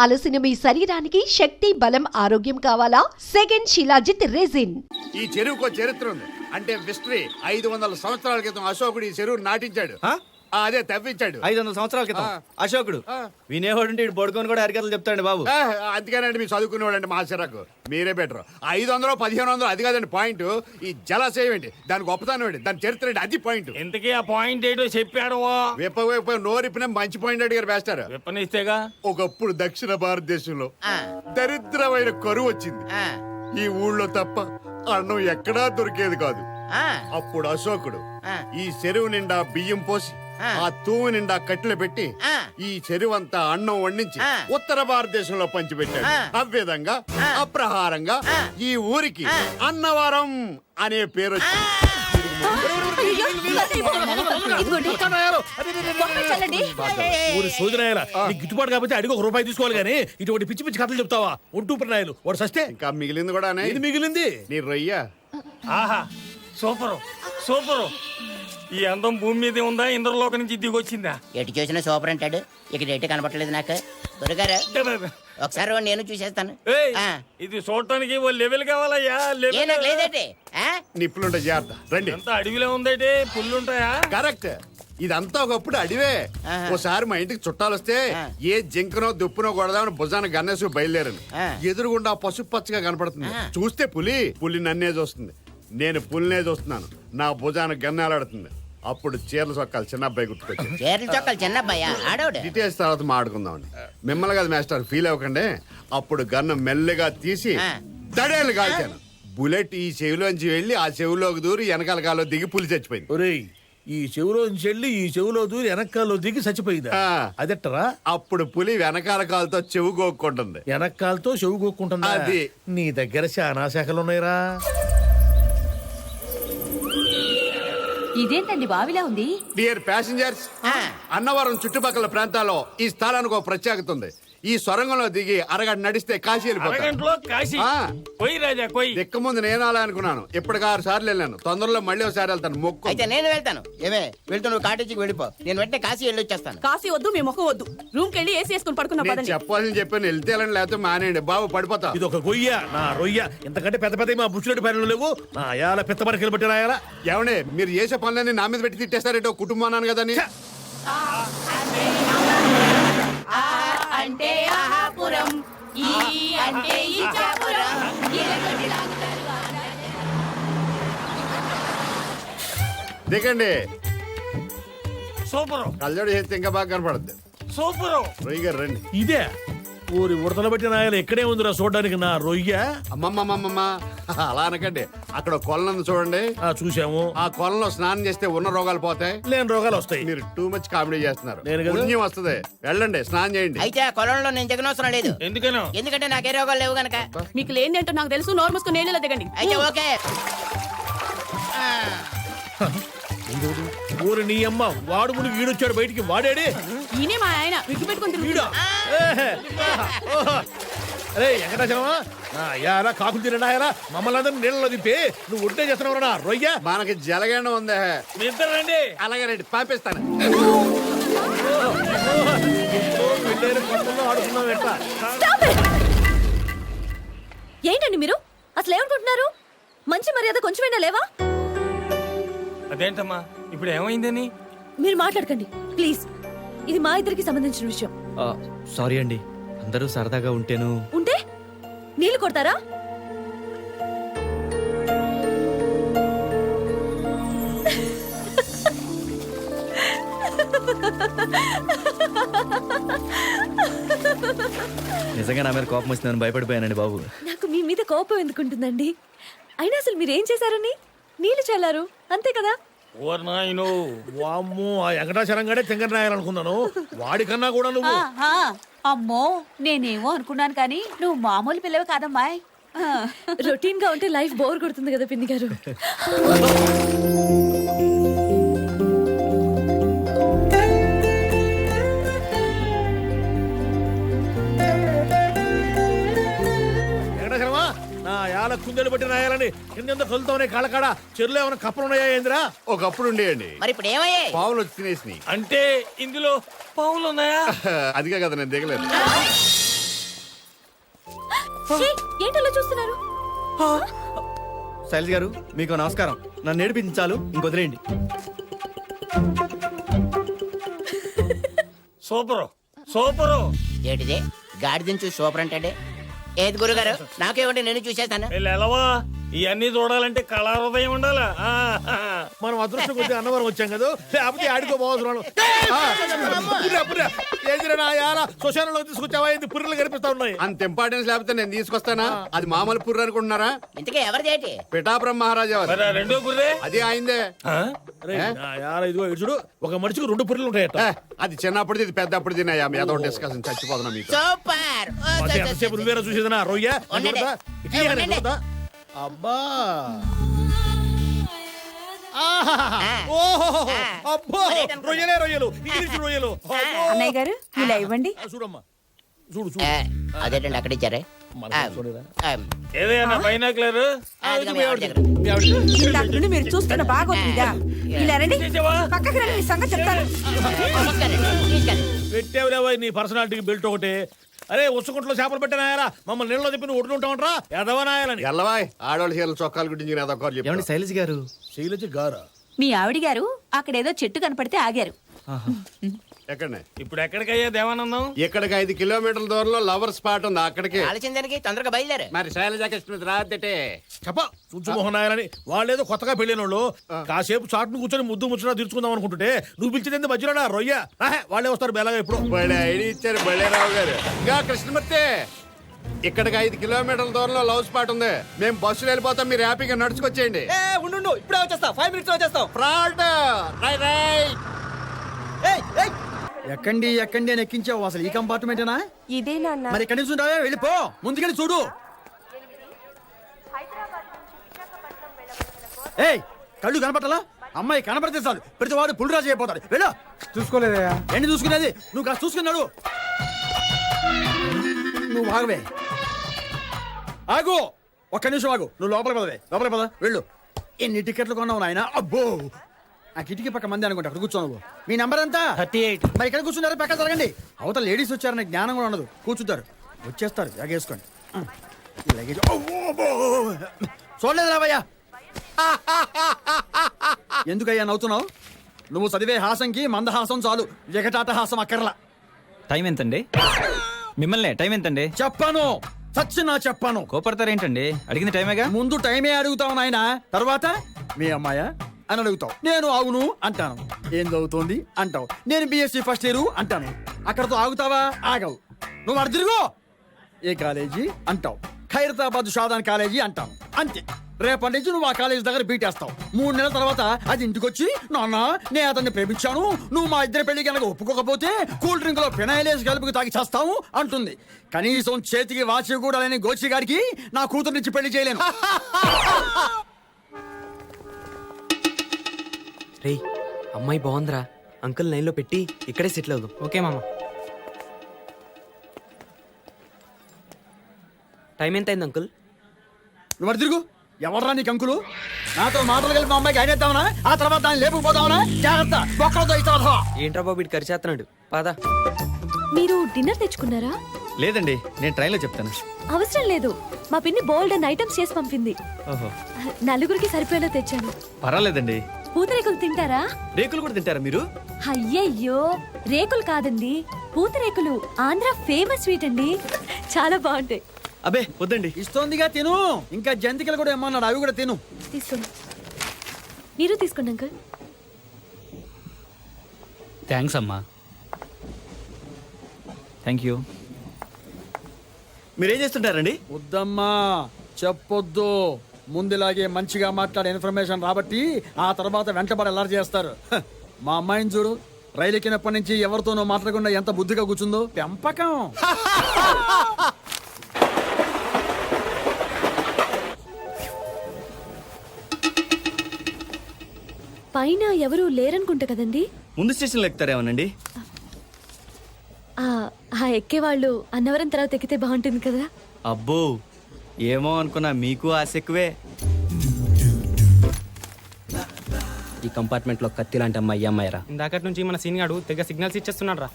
అలసిన మీ శరీరానికి శక్తి, బలం, ఆరోగ్యం కావాలా? Second shilajit resin. ఈ చెరువుకో చరిత్ర ఉంది. అంటే మిస్టరీ 500 సంవత్సరాల క్రితం అశోకుడు ఈ చెరువు నాటించాడు. అదే తవ్వించాడు 500 సంవత్సరాల క్రితం అశోకుడు. వినేవాడుంటే ఇటు పడుకొని కూడా అరికథలు చెప్తాడు బాబు. అందుకేనండి మీరు చదువుకునేవాడండి మా చిరకు. మీరే బెటర్. 500 1500 అది కాదండి పాయింట్. ఈ జలాశయం ఏంటి, దాని గొప్పతనం ఏంటి, దాని చరిత్ర ఏంటి, అది పాయింట్. ఇంతకీ ఆ పాయింట్ ఏంటో చెప్పాడు. విప్ప నోరిపిన మంచి పాయింట్ అడిగారు వేస్తారు. విప్పనిస్తేగా. ఒకప్పుడు దక్షిణ భారతదేశంలో దరిద్రమైన కరువు వచ్చింది. ఈ ఊళ్ళో తప్ప అన్నం ఎక్కడా దొరికేది కాదు. అప్పుడు అశోకుడు ఈ చెరువు నిండా బియ్యం పోసి ఆ తూము నిండా కట్టెలు పెట్టి ఈ చెరువంతా అన్నం వండించి ఉత్తర భారతదేశంలో పంచిపెట్టాడు. అవ్విధంగా అప్రహారంగా ఈ ఊరికి అన్నవరం అనే పేరు వచ్చింది. గిట్టుబాటు కాకపోతే అడిగి ₹1 తీసుకోవాలి గానీ ఇటువంటి పిచ్చి పిచ్చి కథలు చెప్తావా? ఒంటూ ప్రణాయాలు వాడు సస్తే. ఇంకా మిగిలింది కూడా ఇది మిగిలింది నీ రొయ్య. ఆహా సూపరు సూపరు. ఈ అందం భూమి మీదే ఉందా, ఇంద్రలోక నుంచి దిగొచ్చిందా? ఎటు చూసినా సూపర్ అంటాడు. ఇక్కడ ఎటు కనపట్లేదు నాకు. దొరగారు ఒకసారి నేను చూసేస్తాను. ఇది చూడటానికి ఓ లెవెల్ కావాలయ్యా. లేదంటే నిప్పులుంటే జాగ్రత్త. రండి. అంతా అడవిలో ఉందంటే పుల్లుంటాయా? కరెక్ట్. ఇదంతా ఒకప్పుడు అడివే. ఓసారి మా ఇంటికి చుట్టాలు వస్తే ఏ జింకనో దుప్పునో కొడదామని భుజాన గన్నేసి బయలుదేరను. ఎదురుగుండా పసుపు పచ్చగా కనపడుతుంది. చూస్తే పులి నన్నే చూస్తుంది, నేను పులినే చూస్తున్నాను. నా భుజాన గన్నేలాడుతుంది. అప్పుడు చీరల చొక్కాలు చిన్న అబ్బాయి గుర్తుకొచ్చింది. చీరల చొక్కాలు చిన్న అబ్బాయి డీటెయిల్స్ తర్వాత మాట్లాడుకుందామని. మిమ్మల్ని కదా మాస్టర్ ఫీల్ అవ్వకండి. అప్పుడు గన్ను మెల్లగా తీసి దడేళ్ళు కాల్చాను. బుల్లెట్ ఈ చెవిలోంచి వెళ్ళి ఆ చెవిలోకి దూరి వెనకాల కాలో దిగి పులి చచ్చిపోయింది. ఒరేయ్, ఈ చెవులోంచి వెళ్ళి ఈ చెవులో దూరి వెనకాల్లో దిగి చచ్చిపోయిందా? అదెట్టరా? అప్పుడు పులి వెనకాల కాలుతో చెవు గోక్కుంటుంది. వెనకాలతో చెవు గోక్కుంటుంది. అది నీ దగ్గర చాలా శాఖలు ఉన్నాయిరా. ఇదేంటండి బావిలా ఉంది? డియర్ ప్యాసింజర్స్, అన్నవరం చుట్టుపక్కల ప్రాంతాల్లో ఈ స్థలానికి ఒక ప్రత్యేకత ఉంది. ఈ సొరంగంలో దిగి అరగంట నడిస్తే కాశీ వెళ్ళిపోతాం. దిక్క ముందు నేను అలా అనుకున్నాను. ఇప్పటికి 6 సార్లు వెళ్ళాను. తొందరలో మళ్ళీ ఒకసారి వెళ్తాను. మొక్కు. అయితే నేను వెళ్తాను. వెళ్తూ నువ్వు కాటేజీకి వెళ్ళిపో. నేను వెంటనే కాశీ వెళ్ళి వచ్చేస్తాను. కాశీ వద్దు, మేము మొక్క వద్దు. రూమ్ కెళ్ళి ఏసీ వేసుకుని పడుకున్నా. చెప్పాలని చెప్పాను. వెళ్తే లేకపోతే మానేయండి బాబు, పడిపోతా. ఇది ఒక గొయ్య, నా రొయ్య. ఇంతకంటే పెద్ద పెద్ద మా బుచ్చులటి పనులు లేవు. నా అయాల పెద్ద మరకలు బట్టి రాయాలా? ఏమనే మీరు చేసే పనులన్నీ నా మీద పెట్టి తిట్టేస్తారేటో. కుటుంబం అన్నాను కదా. అంటే ఆహాపురం, ఈ అంటే ఇచ్చాపురం. దిగండి. సూపర్. కళ్ళజోడు చేస్తే ఇంకా బాగా కనపడుద్ది. సూపర్. రొయ్య గారు రండి. ఇదే ఊరి ఉడతలు పెట్టిన నాయలు ఎక్కడే ఉందిరా చూడడానికి నా రొయ్య. అమ్మమ్మమ్మమ్మ అలా అనకండి. అక్కడ కొలను చూడండి. చూసాము. ఆ కొలంలో స్నానం చేస్తే ఉన్న రోగాలు పోతాయి, లేని రోగాలు వస్తాయి. మీరు టూ మచ్ కామెడీ చేస్తున్నారు. పుణ్యం వస్తుంది. వెళ్ళండి, స్నానం చేయండి. అయితే ఆ కొలంలో నేను దిగనవసరం లేదు. ఎందుకంటే నాకే రోగాలు లేవు గనక. మీకు లేని ఏంటో నాకు తెలుసు. నోరు మూసుకుని నీళ్ళలో దిగండి. అయితే ఓకే. ఊరు నీ అమ్మ వాడు ముని వీడొచ్చాడు బయటికి. వాడాడే ఈయనే మా ఆయన. విగ్గు పెట్టుకుని తిరుగుతాడు. అరే వెంకటాచలమా, అయ్యారా కాకులు తినడాయరా మమ్మల్ని అందరూ నీళ్ళలో దింపి నువ్వు ఉంటే చేస్తున్నావురా రొయ్య. మనకి జలగండ ఉందే. రండి. అలాగే రండి, పంపిస్తాను. ఏంటండి మీరు అసలు ఏమనుకుంటున్నారు? మంచి మర్యాద కొంచెమైనా లేవా? అదేంటమ్మా ఇప్పుడు ఏమైందని? మీరు మాట్లాడకండి ప్లీజ్. ఇది మా ఇద్దరికి సంబంధించిన విషయం. సారీ అండి, అందరూ సరదాగా ఉంటేను. ఉంటే నీళ్లు కొడతారా? నిజంగా నా మీద కోపం వచ్చిందని భయపడిపోయానండి బాబు. నాకు మీ మీద కోపం ఎందుకుంటుందండి? అయినా అసలు మీరేం చేశారని నీళ్లు చల్లారు అంతే కదా. వామ్మో, ఆ వెంకటాచలంగానే తింగర రాయాలనుకున్నాను. వాడికన్నా కూడా నువ్వు. అమ్మో, నేనేమో అనుకున్నాను కానీ నువ్వు మామూలు పిల్లవి కాదమ్మాయి. రొటీన్ గా ఉంటే లైఫ్ బోర్ కొడుతుంది కదా పిన్ని గారు. కుందేలు పట్టి రాయాలని కింద కలుతానే కాళ్ళకాడ చెరువులో ఏమైనా కప్పలు ఉన్నాయా ఏందిరా? ఒకప్పుడు ఉండేయండి. మరి ఇప్పుడు ఏమయ్యాయి? పావులు వచ్చి తినేసినాయి. అంటే ఇందులో పావులు ఉన్నాయా? అదిగా కదా నేను దిగలేదు. ఏంటలా చూస్తున్నారు? శైలజ గారు మీకు నమస్కారం. నన్ను నేర్పించాలు ఇంకొదిలేయండి. Super super. ఏంటిది గాడిదని చూసి సూపర్ అంటాడే? ఏది గురుగారు నాకేమంటే నేను చూసేస్తాను. వీళ్ళు ఎలవా ఇవన్నీ చూడాలంటే కళా హృదయం ఉండాలా? మనం అదృష్టం కొద్ది అన్నవరం వచ్చాం కదా, లేకపోతే ఆడుకోబోతున్నాను. శ్మశానంలో తీసుకొచ్చావా? పుర్రెలు కనిపిస్తా ఉన్నాయి. అంత ఇంపార్టెన్స్ లేకపోతే నేను తీసుకొస్తానా? అది మామూలు పుర్రు అనుకుంటున్నారా? ఇంతకీ ఎవరిది ఏంటి? పిఠాపురం మహారాజా వారు. మరి ఆ రెండో గుర్రే అది ఆయిందే. ఇదిగో ఇడుచుడు, ఒక మనిషికి 2 పుర్రెలు ఉంటాయట. అది చిన్నప్పుడు ఇది పెద్దప్పుడు తిన్నాయా? ఏదో డిస్కషన్ చచ్చిపోతున్నా మీకు. సూపర్. ఎంతసేపు నువ్వేరా చూసేదనా రొయ్య? ఉండండి. ఉండండి. అబ్బా ఓహో అబ్బో, రొయ్యలే రొయ్యలు, ఇంగ్లీష్ రొయ్యలు. అన్నయ్య గారు ఇలా ఇవ్వండి. చూడమ్మా, చూడు ఆ, అదేంటండి అక్కడ ఇచ్చారే? ఏదైనా బైనాక్లర్ ఇందాక నుండి మీరు చూస్తున్న బాగోతుందా? ఇలా రండి, పక్కకి రండి, మీ సంగతి చెప్తాను. పెట్టావులేవా నీ పర్సనాలిటీకి బెల్ట్ ఒకటి. అరే ఉచ్చుకుంట్లో చేపలు పెట్టానాయారా? మమ్మల్ని నీళ్ళలో చెప్పి నువ్వు ఒడ్డుంటావంటరా ఎదవనాయాలని. ఎల్లవాయ్ ఆడవాళ్ళ చీరలు చొక్కాల గురించి ఏమండి చెప్పండి. శైలజ గారు? శైలజ గారా? మీ ఆవిడ గారు అక్కడేదో చెట్టు కనపడితే ఆగారు. ఎక్కడనే? ఇప్పుడు ఎక్కడికయ్యా దేవానందం? ఇక్కడికి 5 కిలోమీటర్ల దూరంలో లవర్ స్పాట్ ఉంది, అక్కడికి. ఆలోచన దానికి తొందరగా బయలుదేరు. మరి శైలజ కృష్ణ రాదటే. చెప్ప చుంచుమోహన్ నాయాలని. వాళ్ళేదో కొత్తగా పెళ్ళిన వాళ్ళు కాసేపు చాటును కూర్చొని ముద్దు ముచ్చట తీర్చుకుందాం అనుకుంటుంటే నువ్వు పిలిచింది మధ్యలో రొయ్య. వాళ్ళే వస్తారు బెలగా ఇప్పుడు. బడే ఐడి ఇచ్చారు బళ్ళేరావు గారు. ఇంకా కృష్ణమూర్తి, ఇక్కడికి 5 కిలోమీటర్ల దూరంలో లవ్ స్పాట్ ఉంది. మేము బస్సులో వెళ్ళిపోతాం, మీరు హ్యాపీగా నడుచుకొచ్చేయండి. ఉండు, ఇప్పుడే వచ్చేస్తా. 5 minutes వచ్చేస్తాం. ఫ్రాడ్ ఎక్కండి ఎక్కండి అని ఎక్కించావు. అసలు ఈ కంపార్ట్మెంటేనా? ఇదే నాన్న. మరి ఎక్కడి నుంచి ఉంటావా? వెళ్ళిపో, ముందుకెళ్ళి చూడు. ఏయ్, కళ్ళు కనపట్టాలా? అమ్మాయి కనపడితే చాలు ప్రతి వాడు పులిరాజు అయిపోతాడు. వెళ్ళు. చూసుకోలేదయా? ఏంటి చూసుకునేది? నువ్వు కాస్త చూసుకున్నాడు. నువ్వు ఆగవే, ఆగు, ఒక్క నిమిషం ఆగు. నువ్వు లోపలికి పదవే, లోపలికి పద, వెళ్ళు. ఎన్ని టికెట్లు కొన్నావు నాయన? అబ్బో, ఆ కిటికీ పక్క మంది అనుకుంటా. అక్కడ కూర్చో నువ్వు. మీ నెంబర్ ఎంత? 38. మరి ఇక్కడ కూర్చున్నారు, పక్కన జరగండి. అవతల లేడీస్ వచ్చారనే జ్ఞానం కూడా ఉండదు. కూర్చుంటారు, వచ్చేస్తారు. ఎగేసుకోండి. ఈ లగేజ్ చూడలేదు రావయ్యా. ఎందుకయ్యా నవ్వుతున్నావు? నువ్వు చదివే హాసంకి మందహాసం చాలు, ఎగటాట హాసం అక్కర్లా. టైం ఎంతండి? మిమ్మల్ని టైం ఎంతండి? చెప్పాను, చచ్చినా చెప్పాను. కోపడతారేంటండి? అడిగింది టైమేగా. ముందు టైమే అడుగుతావు నాయన, తర్వాత మీ అమ్మాయా అని అడుగుతావు. నేను అవును అంటాను. ఏం చదువుతోంది అంటావు. నేను బీఎస్సీ ఫస్ట్ ఇయర్ అంటాను. అక్కడతో ఆగుతావా? ఆగవు. నువ్వు అడు తిరుగు. ఏ కాలేజీ అంటావు. ఖైరతాబాద్ షాదాన్ కాలేజీ అంటాను. అంతే. రేపటి నుంచి నువ్వు ఆ కాలేజీ దగ్గర బీటేస్తావు. 3 నెలల తర్వాత అది ఇంటికొచ్చి, నాన్న నేను అతన్ని ప్రేమించాను, నువ్వు మా ఇద్దరి పెళ్లి కనుక ఒప్పుకోకపోతే కూల్ డ్రింక్ లో ఫినాయిలేసి కలుపుకు తాగి చేస్తావు అంటుంది. కనీసం చేతికి వాచి కూడా లేని గోచి గారికి నా కూతురునిచ్చి పెళ్లి చేయలేను. రేయ్, అమ్మాయి బాగుందిరా. అంకుల్ లైన్లో పెట్టి ఇక్కడే సెటిల్ అవుదాం. ఓకే మామ. టైం ఎంత అయింది అంకుల్? నువ్వు అడు తిరుగు. ఎవర్రా నీకు అంకులు? నాతో మాటలు కలిపి మా అమ్మాయికి అయినేద్దామనా? ఆ తర్వాత దాన్ని లేపుకుపోదామనా? జాగ్రత్త, బొక్కలతో ఇస్తావా? ఏంట్రా బాబు ఇటు కరిచేస్తున్నాడు. పాదా. మీరు డిన్నర్ తెచ్చుకున్నారా? లేదండి, నేను ట్రైన్లో చెప్తాను. అవసరం లేదు, మా పిన్ని బోల్డ్ అండ్ ఐటమ్స్ చేసి పంపింది. ఓహో, నలుగురికి సరిపోయేలా తెచ్చాను. పర్వాలేదండి. పూతరేకులు తింటారా? రేకులు కూడా తింటారా మీరు? అయ్యయ్యో, రేకులు కాదండి, పూతరేకులు. ఆంధ్ర ఫేమస్ స్వీట్ అండి, చాలా బాగుంటాయి. అబే వద్దండి. ఇస్తోందిగా, తిను. ఇంకా జంతికలు కూడా ఏమన్నాడు, అవి కూడా తిను. తీసుకోండి. మీరు తీసుకోండి అంకుల్. థ్యాంక్స్ అమ్మా. Thank you. మీరేం చేస్తుంటారండి? వద్దమ్మా, చెప్పొద్దు. ముందులాగే మంచిగా మాట్లాడే ఇన్ఫర్మేషన్ రాబట్టి ఆ తర్వాత వెంటబడి అల్లరి చేస్తారు. హ, మా అమ్మాయిని చూడు, రైలు ఎక్కినప్పటి నుంచి ఎవరితోనో మాట్లాడకుండా ఎంత బుద్ధిగా కూర్చుందో. పెంపకం. పైన ఎవరు లేరనుకుంటా కదండి? ముందు స్టేషన్లో ఎక్కుతారేమోనండి. ఆ ఎక్కేవాళ్ళు అన్నవరం తర్వాత ఎక్కితే బాగుంటుంది కదా. అబ్బో, ఏమో అనుకున్నా, మీకు ఆశ ఎక్కువే. ఈ కంపార్ట్మెంట్ లో కత్తి లాంటి అమ్మాయి అమ్మాయిరా. ఇందాకటి నుంచి మన సీన్ గాడు తెగ సిగ్నల్స్ ఇచ్చేస్తున్నాడు రా.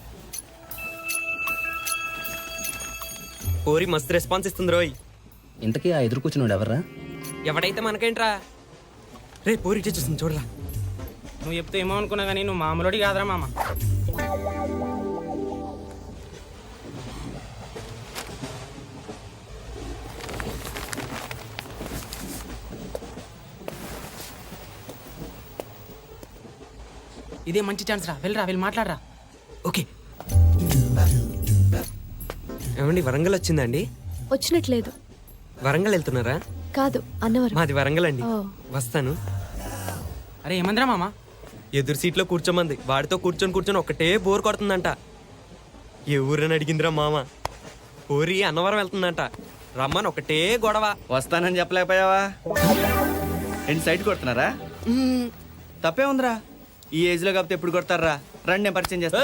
కోరి మస్తు రెస్పాన్స్ ఇస్తుంది రోయ్. ఇంతకీ ఆ ఎదురు కూర్చున్నాడు ఎవర్రా? ఎవడైతే మనకేంట్రా? రే పోరి చూస్తుంది చూడరా. నువ్వు చెప్తే ఏమో అనుకున్నా కానీ నువ్వు మామూలుడి కాదురా మామ. ఇదే మంచి ఛాన్స్ రా, వెళ్ళి మాట్లాడరా. ఓకే. ఏమండి వరంగల్ వచ్చిందండి? వచ్చినట్లేదు. వరంగల్ వెళ్తున్నారా? కాదు, అన్నవరం. మాది వరంగల్ అండి. ఓ. వస్తాను. అరే ఏమందిరా మామ? ఎదురు సీట్లో కూర్చోమంది. వాడితో కూర్చొని ఒకటే బోర్ కొడుతుందంట. ఏ ఊరని అడిగిందిరా మామ. పోరి అన్నవరం వెళ్తుందంట. రమ్మని ఒకటే గొడవ. వస్తానని చెప్పలేకపోయావా? ఏంటి సైట్ కొడుతున్నారా? తప్పే ఉందిరా, ఈ ఏజ్ లో కాకపోతే ఎప్పుడు కొడతారా? రండి నేను పరిచయం చేస్తా.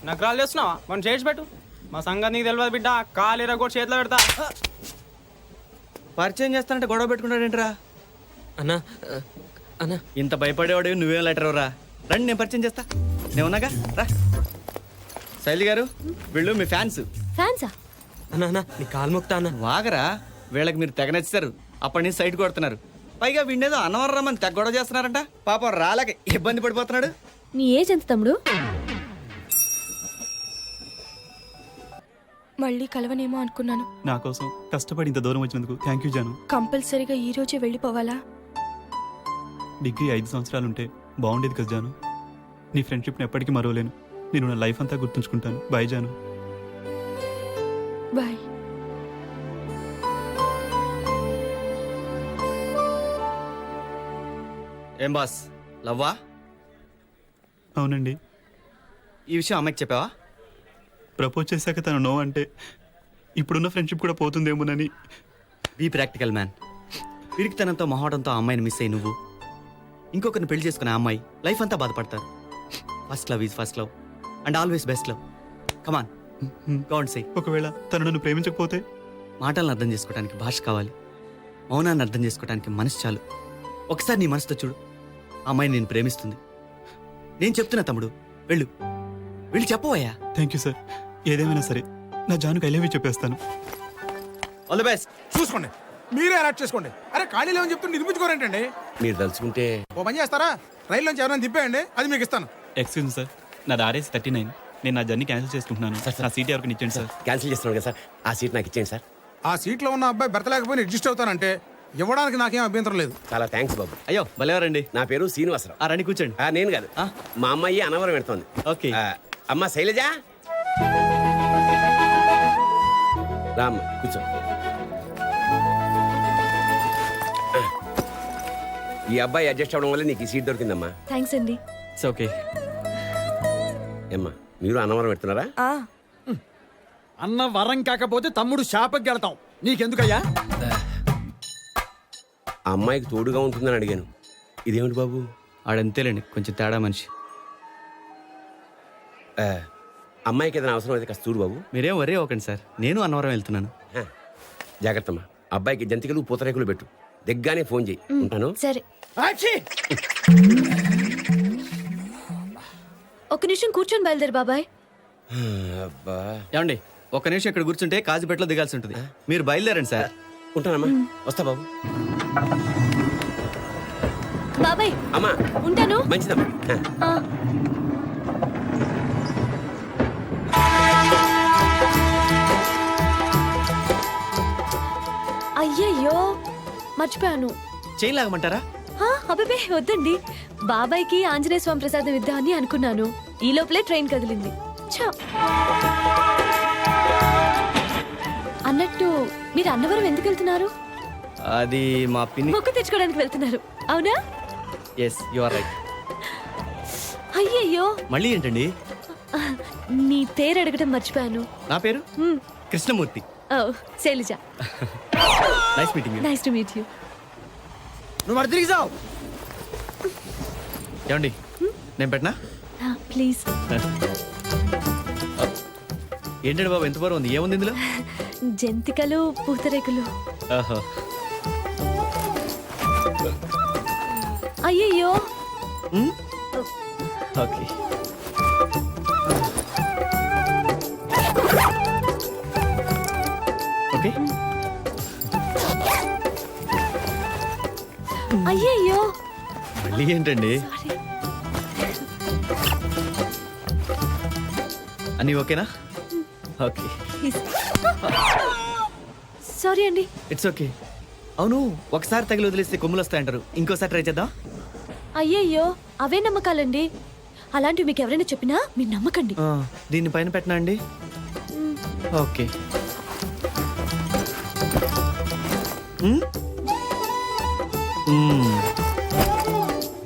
నాకు రాళ్ళు చేస్తున్నావా? మనం చేసి పెట్టు. మా సంగతి నీకు తెలియదు బిడ్డ. కాలేరా కూడా చేతిలో పెడతా. పరిచయం చేస్తానంటే గొడవ పెట్టుకుంటాడేంట్రా? అన్నా అన్నా ఇంత భయపడేవాడు నువ్వేం లెటర్ రా. రండి నేను పరిచయం చేస్తా. నేను ఉన్నాగా, రా. శైలి గారు, వీళ్ళు మీ ఫ్యాన్స్. ఫ్యాన్సా? అన్నా నీ కాలు మొక్తా అన్న. వాగరా, వీళ్ళకి మీరు తెగ నచ్చారు. అప్పటి నుంచి సైట్ కొడుతున్నారు. పైగా వీడినేదో అన్నవరం రమ్మని తెగ గొడవ చేస్తున్నారంట. పాపం రాలేక ఇబ్బంది పడిపోతున్నాడు. నీ ఏజ్ ఎంత తమ్ముడు? మళ్ళీ కలవనేమో అనుకున్నాను. నా కోసం కష్టపడి ఇంత దూరం వచ్చినందుకు థ్యాంక్ యూ జాను. కంపల్సరీగా ఈ రోజే వెళ్ళిపోవాలా? డిగ్రీ 5 సంవత్సరాలు ఉంటే బాగుండేది కదా జాను. నీ ఫ్రెండ్షిప్ని ఎప్పటికీ మరవలేను. నేను నా లైఫ్ అంతా గుర్తుంచుకుంటాను. బాయ్ జాను. బాయ్. ఏం బాస్, లవ్వా? అవునండి. ఈ విషయం అమ్మాయికి చెప్పావా? ప్రపోజ్ చేశాక తను నో అంటే ఇప్పుడున్న ఫ్రెండ్షిప్ కూడా పోతుందేమోనని. Be practical man. పిరికితనంతో మొహటంతో ఆ అమ్మాయిని మిస్ అయ్యి నువ్వు ఇంకొకరిని పెళ్లి చేసుకునే ఆ అమ్మాయి లైఫ్ అంతా బాధపడతారు. First love is first love and always best love. Come on, God సే. ఒకవేళ తను నన్ను ప్రేమించకపోతే? మాటలను అర్థం చేసుకోవడానికి భాష కావాలి, మౌనాన్ని అర్థం చేసుకోవడానికి మనసు చాలు. ఒకసారి నీ మనసుతో చూడు, ఆ అమ్మాయి నేను ప్రేమిస్తుంది. నేను చెప్తున్నా తమ్ముడు, వెళ్ళు చెప్పవయ్యా. Thank you sir. ఏదేమైనా సరే నా జానుకి ఐ లవ్ యూ చెప్పేస్తాను. All the best. చూసుకోండి, మీరే అలర్ట్ చేసుకోండి. అరే ఖాళీలో ఏమని చెప్తుంటే నిర్మించుకోరేంటండి? మీరు తలుచుకుంటే ఓ పని చేస్తారా, రైల్లోంచి ఎవరైనా తిప్పేయండి, అది మీకు ఇస్తాను. ఎక్స్క్యూజ్ సార్, నాది RS 39. నేను నా జర్నీ క్యాన్సిల్ చేసుకుంటున్నాను. నా సీట్ ఎవరికి ఇచ్చేయండి సార్. క్యాన్సిల్ చేస్తున్నాను కదా సార్, ఆ సీట్ నాకు ఇచ్చేయండి సార్. ఆ సీట్లో ఉన్న అబ్బాయి బెర్త లేకపోయినా అడ్జస్ట్ అవుతానంటే ఇవ్వడానికి నాకేం అభ్యంతరం లేదు. చాలా థ్యాంక్స్ బాబు. అయ్యో భలేవారండి. నా పేరు శ్రీనివాసరావు. రండి కూర్చోండి. నేను కాదు, మా అమ్మాయి అన్నవరం పెడుతోంది. ఓకే. అమ్మ శైలజ, రామ్మ కూర్చో. ఈ అబ్బాయి అడ్జస్ట్ అవడం వల్ల నీకు ఈ సీట్ దొరికిందమ్మా. థ్యాంక్స్ అండి. It's okay. ఏమ్మా మీరు అన్నవరం పెడుతున్నారా? అన్న వరం కాకపోతే తమ్ముడు షాపకి వెళ్తాం. నీకెందుకయ్యా? ఆ అమ్మాయికి తోడుగా ఉంటుందని అడిగాను. ఇదేమిటి బాబు? ఆడంతేలేండి, కొంచెం తేడా మనిషి. అమ్మాయికి ఏదైనా అవసరం అయితే కాస్త చూడు బాబు. మీరేం వరే ఒకండి సార్, నేను అన్నవరం వెళ్తున్నాను. జాగ్రత్తమ్మా. అబ్బాయికి జంతికలు పూతరేకులు పెట్టు. దిగ్గానే ఫోన్ చేయి. ఉంటాను. సరే. ఒక నిమిషం కూర్చొని బయలుదేరు బాబాయ్. అబ్బా, ఏమండి ఒక్క నిమిషం ఇక్కడ కూర్చుంటే కాజీపేటలో దిగాల్సి ఉంటుంది. మీరు బయలుదేరండి సార్. ఉంటానమ్మా, వస్తా బాబు. బాబాయ్ అమ్మా ఉంటాను. మంచిదమ్మా. ఆ. అయ్యయ్యో మర్చిపోయాను. చైన్ లాగమంటారా? అబ్బే వద్దండి. బాబాయ్కి ఆంజనేయ స్వామి ప్రసాదం ఇద్దామని అనుకున్నాను. ఈ లోపలే ట్రైన్ కదిలింది. అన్నట్టు మీరు అన్నవరం ఎందుకు వెళ్తున్నారు? అది మా పిన్ని మొక్కు తెచ్చుకోవడానికి వెళ్తున్నారు, అవునా? Yes, you are right. అయ్యయ్యో మళ్ళీ ఏంటండి? నీ పేరు అడగడం మర్చిపోయాను. నా పేరు కృష్ణమూర్తి. ఓ Shailaja. Nice meeting you. Nice to meet you. నువ్వు మరి తిరిగి జావు. ఏమండి నేను పెట్టనా? ప్లీజ్. ఏంటండి బాబు ఎంత బరువు ఉంది? ఏముంది ఇందులో? జంతికలు పూతరేకులు. ఓహో. అయ్యయ్యో. ఓకే. ఓకే. అయ్యయ్యో మళ్ళీ ఏంటండి అన్నీ ఓకేనా? ఓకే, సారీ అండి. It's okay. అవును, ఒకసారి తగిలి వదిలేస్తే కొమ్ములు వస్తాయంటారు, ఇంకోసారి ట్రై చేద్దాం. అయ్యయ్యో అవే నమ్మకాలండి. అలాంటివి మీకు ఎవరైనా చెప్పినా మీరు నమ్మకండి. దీన్ని పైన పెట్టనా అండి? ఓకే. మ్మ్? మ్మ్.